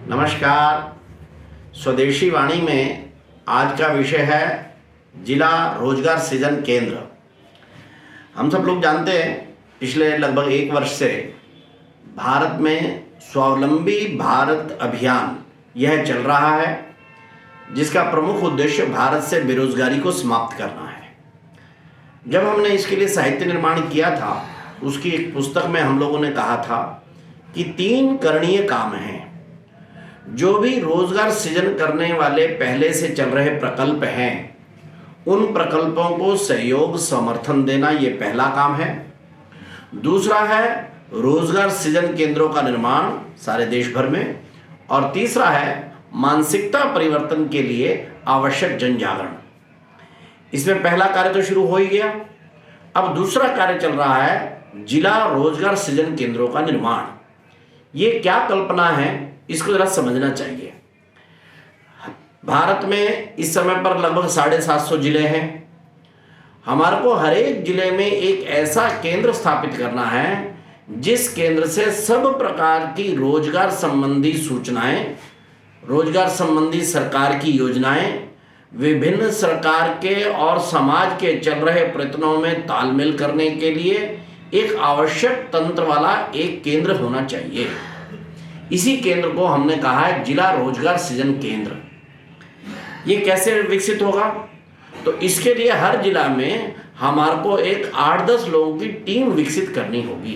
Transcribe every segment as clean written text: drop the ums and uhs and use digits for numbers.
नमस्कार। स्वदेशी वाणी में आज का विषय है जिला रोजगार सृजन केंद्र। हम सब लोग जानते हैं पिछले लगभग 1 वर्ष से भारत में स्वावलंबी भारत अभियान यह चल रहा है, जिसका प्रमुख उद्देश्य भारत से बेरोजगारी को समाप्त करना है। जब हमने इसके लिए साहित्य निर्माण किया था, उसकी एक पुस्तक में हम लोगों ने कहा था कि 3 करणीय काम हैं। जो भी रोजगार सृजन करने वाले पहले से चल रहे प्रकल्प हैं, उन प्रकल्पों को सहयोग समर्थन देना, ये पहला काम है। दूसरा है रोजगार सृजन केंद्रों का निर्माण सारे देश भर में, और तीसरा है मानसिकता परिवर्तन के लिए आवश्यक जन जागरण। इसमें पहला कार्य तो शुरू हो ही गया। अब दूसरा कार्य चल रहा है जिला रोजगार सृजन केंद्रों का निर्माण। ये क्या कल्पना है, इसको जरा समझना चाहिए। भारत में इस समय पर लगभग 750 जिले हैं। हमारे को हर एक जिले में एक ऐसा केंद्र स्थापित करना है जिस केंद्र से सब प्रकार की रोजगार संबंधी सूचनाएं, रोजगार संबंधी सरकार की योजनाएं, विभिन्न सरकार के और समाज के चल रहे प्रयत्नों में तालमेल करने के लिए एक आवश्यक तंत्र वाला एक केंद्र होना चाहिए। इसी केंद्र को हमने कहा है जिला रोजगार सृजन केंद्र। ये कैसे विकसित होगा? तो इसके लिए हर जिला में हमारे को एक 8-10 लोगों की टीम विकसित करनी होगी।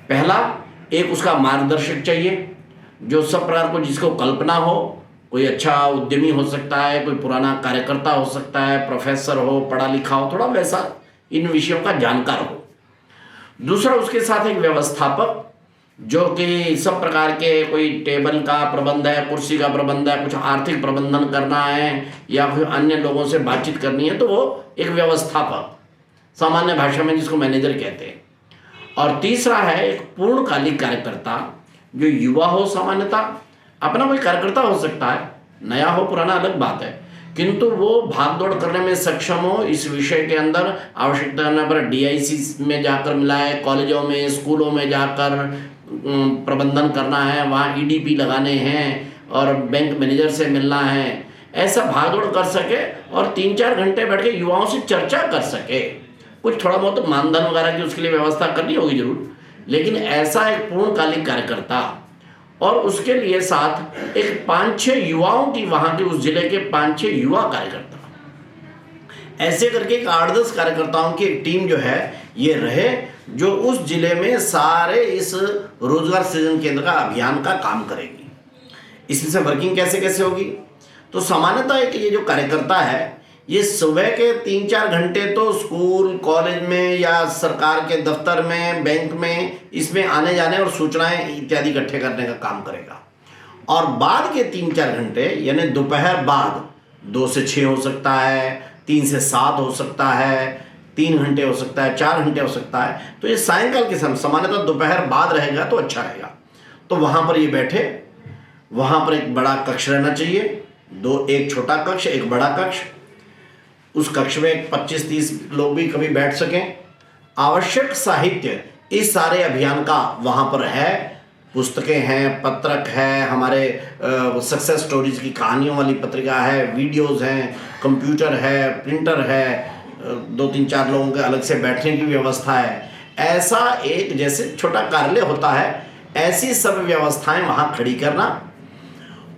पहला, एक उसका मार्गदर्शक चाहिए, जो सब प्रकार को जिसको कल्पना हो। कोई अच्छा उद्यमी हो सकता है, कोई पुराना कार्यकर्ता हो सकता है, प्रोफेसर हो, पढ़ा लिखा हो, थोड़ा वैसा इन विषयों का जानकार हो। दूसरा, उसके साथ एक व्यवस्थापक, जो कि सब प्रकार के, कोई टेबल का प्रबंध है, कुर्सी का प्रबंध है, कुछ आर्थिक प्रबंधन करना है या फिर अन्य लोगों से बातचीत करनी है, तो वो एक व्यवस्थापक, सामान्य भाषा में जिसको मैनेजर कहते हैं। और तीसरा है एक पूर्णकालिक कार्यकर्ता, जो युवा हो। सामान्यतः अपना कोई कार्यकर्ता हो सकता है, नया हो पुराना अलग बात है, किंतु वो भाग दौड़ करने में सक्षम हो। इस विषय के अंदर आवश्यकता होने पर DIC में जाकर मिलाए, कॉलेजों में, स्कूलों में जाकर प्रबंधन करना है, वहाँ EDP लगाने हैं और बैंक मैनेजर से मिलना है, ऐसा भागदौड़ कर सके और 3-4 घंटे बैठ के युवाओं से चर्चा कर सके। कुछ थोड़ा बहुत मानधन वगैरह की उसके लिए व्यवस्था करनी होगी जरूर, लेकिन ऐसा एक पूर्णकालिक कार्यकर्ता, और उसके लिए साथ एक 5-6 युवाओं की, वहाँ के उस जिले के 5-6 युवा कार्यकर्ता, ऐसे करके एक 8-10 कार्यकर्ताओं की एक टीम जो है ये रहे, जो उस जिले में सारे इस रोजगार सृजन केंद्र का अभियान का काम करेगी। इसमें से वर्किंग कैसे कैसे होगी? तो सामान्यतः एक ये जो कार्यकर्ता है, ये सुबह के 3-4 घंटे तो स्कूल कॉलेज में या सरकार के दफ्तर में, बैंक में, इसमें आने जाने और सूचनाएं इत्यादि इकट्ठे करने का काम करेगा। और बाद के 3-4 घंटे, यानी दोपहर बाद 2 से 6 हो सकता है, 3 से 7 हो सकता है, 3 घंटे हो सकता है, 4 घंटे हो सकता है, तो ये सायंकाल के समय, सामान्यतः दोपहर बाद रहेगा तो अच्छा रहेगा। तो वहाँ पर ये बैठे, वहाँ पर एक बड़ा कक्ष रहना चाहिए, एक छोटा कक्ष, एक बड़ा कक्ष। उस कक्ष में 25-30 लोग भी कभी बैठ सकें। आवश्यक साहित्य इस सारे अभियान का वहाँ पर है, पुस्तकें हैं, पत्रक है, हमारे सक्सेस स्टोरीज की कहानियों वाली पत्रिका है, वीडियोज़ हैं, कंप्यूटर है, प्रिंटर है, 2-3-4 लोगों के अलग से बैठने की व्यवस्था है। ऐसा एक जैसे छोटा कार्यालय होता है, ऐसी सब व्यवस्थाएं वहाँ खड़ी करना।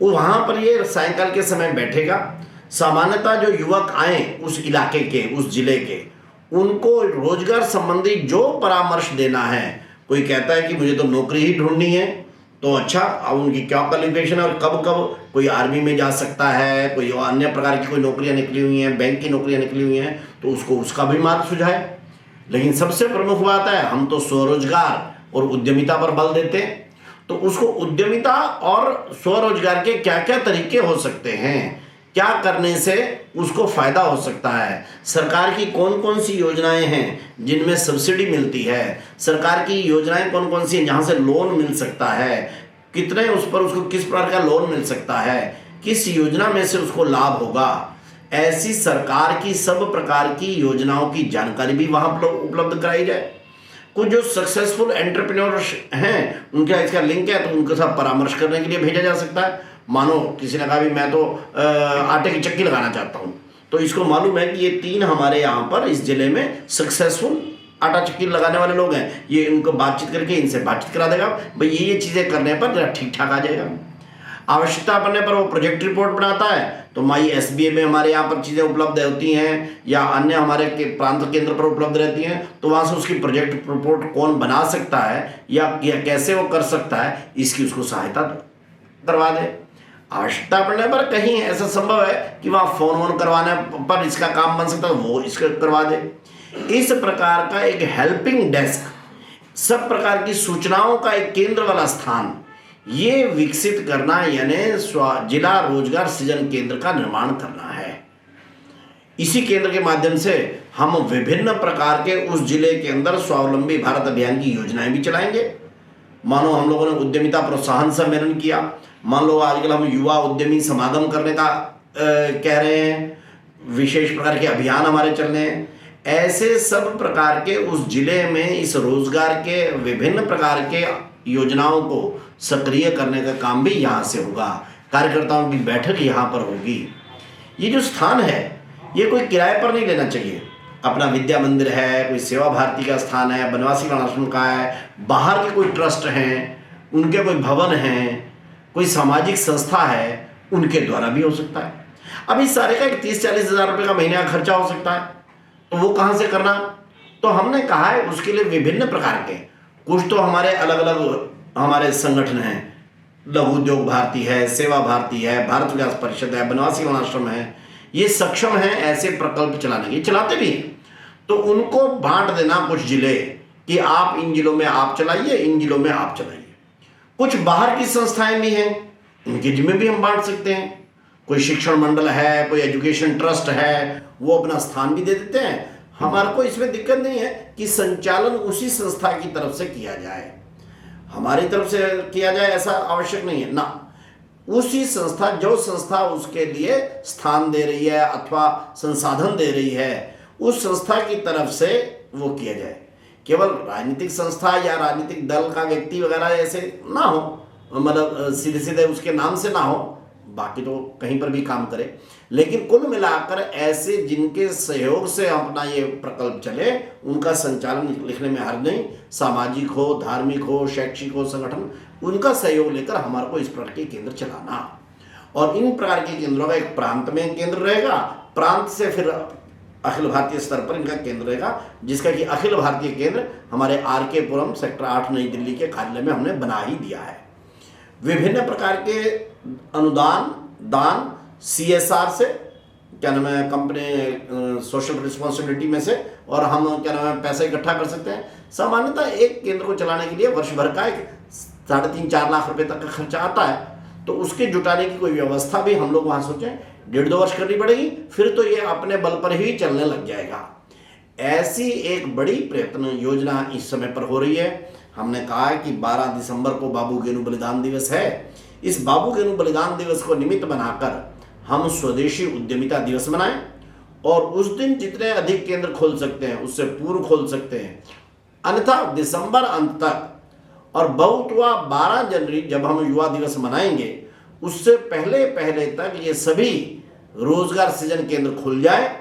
वहाँ पर ये सायंकाल के समय बैठेगा। सामान्यतः जो युवक आए उस इलाके के, उस जिले के, उनको रोजगार संबंधी जो परामर्श देना है, कोई कहता है कि मुझे तो नौकरी ही ढूंढनी है, तो अच्छा, अब उनकी क्या क्वालिफिकेशन है और कब कब कोई आर्मी में जा सकता है, कोई अन्य प्रकार की कोई नौकरियां निकली हुई हैं, बैंक की नौकरियां निकली हुई हैं, तो उसको उसका भी मार्ग सुझाए। लेकिन सबसे प्रमुख बात है, हम तो स्वरोजगार और उद्यमिता पर बल देते हैं। तो उसको उद्यमिता और स्वरोजगार के क्या क्या तरीके हो सकते हैं, क्या करने से उसको फायदा हो सकता है, सरकार की कौन कौन सी योजनाएं हैं जिनमें सब्सिडी मिलती है, सरकार की योजनाएं कौन कौन सी हैं जहां से लोन मिल सकता है, कितने उस पर उसको किस प्रकार का लोन मिल सकता है, किस योजना में से उसको लाभ होगा, ऐसी सरकार की सब प्रकार की योजनाओं की जानकारी भी वहां उपलब्ध कराई जाए। कुछ जो सक्सेसफुल एंटरप्रेन्योर्स हैं उनका इसका लिंक है, तो उनके साथ परामर्श करने के लिए भेजा जा सकता है। मानो किसी ने कहा भी मैं तो आटे की चक्की लगाना चाहता हूँ, तो इसको मालूम है कि ये 3 हमारे यहाँ पर इस जिले में सक्सेसफुल आटा चक्की लगाने वाले लोग हैं, ये इनको बातचीत करके इनसे बातचीत करा देगा भाई ये चीज़ें करने पर जरा ठीक ठाक आ जाएगा। आवश्यकता पड़ने पर वो प्रोजेक्ट रिपोर्ट बनाता है, तो माई SBA में हमारे यहाँ पर चीज़ें उपलब्ध होती हैं या अन्य हमारे प्रांत केंद्र पर उपलब्ध रहती हैं, तो वहाँ से उसकी प्रोजेक्ट रिपोर्ट कौन बना सकता है या कैसे वो कर सकता है, इसकी उसको सहायता करवा दे। आवश्यकता पड़ने पर कहीं ऐसा संभव है कि वहाँ फ़ोन करवाने पर इसका काम बन सकता है, वो इसका करवा दे। इस प्रकार का एक हेल्पिंग डेस्क, सब प्रकार की सूचनाओं का एक केंद्र वाला स्थान, ये विकसित करना यानी जिला रोजगार सृजन केंद्र का निर्माण करना है। इसी केंद्र के माध्यम से हम विभिन्न प्रकार के उस जिले के अंदर स्वावलंबी भारत अभियान की योजनाएं भी चलाएंगे। मानो हम लोगों ने उद्यमिता प्रोत्साहन सम्मेलन किया, मान लो आजकल हम युवा उद्यमी समागम करने का कह रहे हैं, विशेष प्रकार के अभियान हमारे चल रहे हैं। ऐसे सब प्रकार के उस जिले में इस रोजगार के विभिन्न प्रकार के योजनाओं को सक्रिय करने का काम भी यहाँ से होगा। कार्यकर्ताओं की बैठक यहाँ पर होगी। ये जो स्थान है ये कोई किराए पर नहीं लेना चाहिए, अपना विद्या मंदिर है, कोई सेवा भारती का स्थान है, बनवासी वर्णाश्रम का है, बाहर के कोई ट्रस्ट हैं, उनके कोई भवन हैं, कोई सामाजिक संस्था है, उनके द्वारा भी हो सकता है। अब इस सारे का एक 30-40 हज़ार रुपये का महीने का खर्चा हो सकता है, तो वो कहाँ से करना? तो हमने कहा है उसके लिए विभिन्न प्रकार के, कुछ तो हमारे अलग अलग हमारे संगठन हैं, लघु उद्योग भारती है, सेवा भारती है, भारत विकास परिषद है, बनवासी वर्णाश्रम है, ये सक्षम हैं ऐसे प्रकल्प चलाने के, चलाते भी हैं। तो उनको बांट देना कुछ जिले कि आप इन जिलों में आप चलाइए, इन जिलों में आप चलाइए। कुछ बाहर की संस्थाएं भी हैं, उनके जिम्मे भी हम बांट सकते हैं। कोई शिक्षण मंडल है, कोई एजुकेशन ट्रस्ट है, वो अपना स्थान भी दे देते हैं। हमारे को इसमें दिक्कत नहीं है कि संचालन उसी संस्था की तरफ से किया जाए, हमारी तरफ से किया जाए ऐसा आवश्यक नहीं है ना। उसी संस्था, जो संस्था उसके लिए स्थान दे रही है अथवा संसाधन दे रही है, उस संस्था की तरफ से वो किया जाए। केवल राजनीतिक संस्था या राजनीतिक दल का व्यक्ति वगैरह ऐसे ना हो, मतलब सीधे सीधे उसके नाम से ना हो, बाकी तो कहीं पर भी काम करे। लेकिन कुल मिलाकर ऐसे जिनके सहयोग से अपना ये प्रकल्प चले, उनका संचालन लिखने में हर्ज नहीं। सामाजिक हो, धार्मिक हो, शैक्षिक हो संगठन, उनका सहयोग लेकर हमारे को इस प्रकार के केंद्र चलाना। और इन प्रकार के केंद्रों का एक प्रांत में केंद्र रहेगा, प्रांत से फिर अखिल भारतीय स्तर पर इनका केंद्र रहेगा, जिसका कि अखिल भारतीय केंद्र हमारे RK पुरम सेक्टर 8 नई दिल्ली के कार्यालय में हमने बना ही दिया है। विभिन्न प्रकार के अनुदान, दान, CSR से, क्या नाम है, कंपनी सोशल रिस्पॉन्सिबिलिटी में से, और हम क्या नाम है पैसा इकट्ठा कर सकते हैं। सामान्यतः एक केंद्र को चलाने के लिए वर्ष भर का एक 3.5-4 लाख रुपए तक का खर्चा आता है, तो उसके जुटाने की कोई व्यवस्था भी हम लोग वहाँ सोचें 1.5-2 वर्ष करनी पड़ेगी, फिर तो ये अपने बल पर ही चलने लग जाएगा। ऐसी एक बड़ी प्रयत्न योजना इस समय पर हो रही है। हमने कहा है कि 12 दिसंबर को बाबू गेनू बलिदान दिवस है। इस बाबू गेनू बलिदान दिवस को निमित्त बनाकर हम स्वदेशी उद्यमिता दिवस मनाएं, और उस दिन जितने अधिक केंद्र खोल सकते हैं उससे पूर्व खोल सकते हैं, अन्यथा दिसंबर अंत तक, और बहुत हुआ 12 जनवरी जब हम युवा दिवस मनाएंगे, उससे पहले पहले तक ये सभी रोजगार सृजन केंद्र खुल जाए,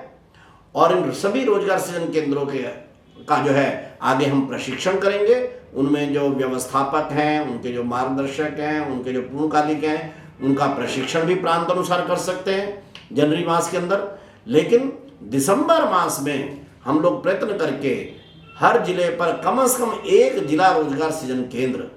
और इन सभी रोजगार सृजन केंद्रों का जो है आगे हम प्रशिक्षण करेंगे। उनमें जो व्यवस्थापक हैं, उनके जो मार्गदर्शक हैं, उनके जो पूर्णकालिक हैं, उनका प्रशिक्षण भी प्रांत अनुसार कर सकते हैं जनवरी मास के अंदर। लेकिन दिसंबर मास में हम लोग प्रयत्न करके हर जिले पर कम से कम एक जिला रोजगार सृजन केंद्र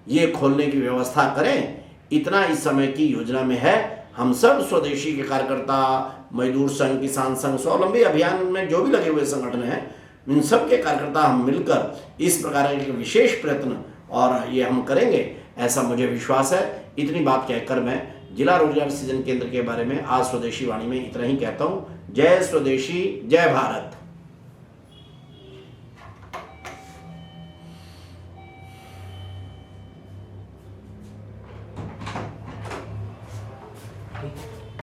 ये खोलने की व्यवस्था करें, इतना इस समय की योजना में है। हम सब स्वदेशी के कार्यकर्ता, मजदूर संघ, किसान संघ, स्वावलंबी अभियान में जो भी लगे हुए संगठन हैं, इन सब के कार्यकर्ता हम मिलकर इस प्रकार के विशेष प्रयत्न और ये हम करेंगे, ऐसा मुझे विश्वास है। इतनी बात कहकर मैं जिला रोजगार सृजन केंद्र के बारे में आज स्वदेशी वाणी में इतना ही कहता हूँ। जय स्वदेशी, जय भारत।